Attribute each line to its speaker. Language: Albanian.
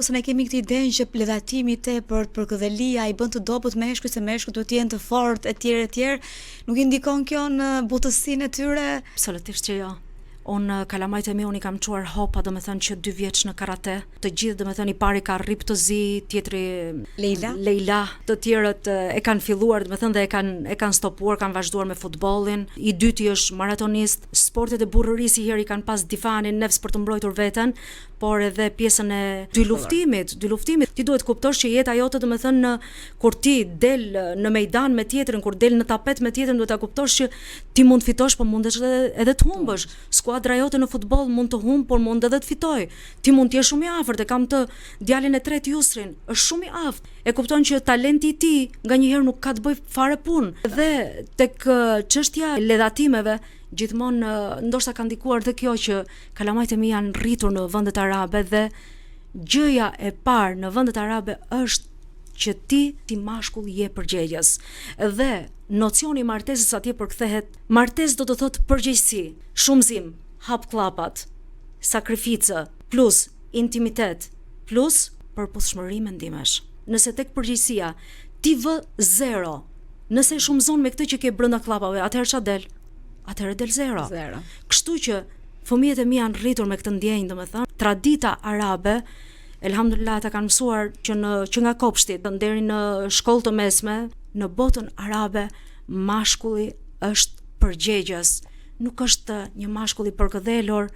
Speaker 1: Ose ne kemi këtë idenë që pledatimi i tepërt për këdhelia i bën të dobët meshkujt se meshkujt duhet të jenë të fortë etj. Nuk i ndikon kjo në butësinë e tyre?
Speaker 2: Absolutisht që jo. Unë kalamajt e mi unë i kam quar hopa, do me thënë që 2 vjeç në karate. Të gjithë, do me thënë, i pari ka Rip Tozi, tjetri Leila, të tjerët e kanë filluar, do me thënë, dhe e kanë stopuar, kanë vazhduar me futbollin. I dyti është maratonist. Sportet e burrërisë herë i kanë pas difanin nefs për të mbrojtur veten, por edhe pjesën e dy luftimit. Ti duhet kuptosh që jeta jote, do me thënë, kur ti del në mejdan me tjetrin, kur del në tapet me tjetrin, duhet ta kuptosh që ti mund fitosh, por mundesh edhe të humbësh. Skuadra jote në futboll mund të humb, por mund edhe të fitoj. Ti mund të jesh shumë i afërt, e kam të djalin e tretë Yusrin, është shumë i aftë. E kupton që talenti i tij nganjëherë nuk ka të bëj fare punë. Dhe tek çështja e ledhatimeve, gjithmonë ndoshta ka ndikuar dhe kjo që kalamajt e mi janë rritur në vendet arabe dhe gjëja e parë në vendet arabe është që ti mashkull je përgjegjës. Dhe nocioni i martesës atje përkthehet, martesë do të thotë përgjegjësi, shumëzim, hap klapat, sakrificë, plus intimitet, plus përputhshmëri mendimesh. Nëse tek përgjegjësia ti vë 0, nëse shumëzon me këtë që ke brenda klapave, atëherë ç'a del? Atëherë del 0. Kështu që fëmijët e mi janë rritur me këtë ndjenjë, domethënë, tradita arabe, elhamdulillah ata kanë mësuar që nga kopshtit deri në shkollë të mesme, në botën arabe mashkulli është përgjegjës, nuk është një mashkull i përkëdhelur,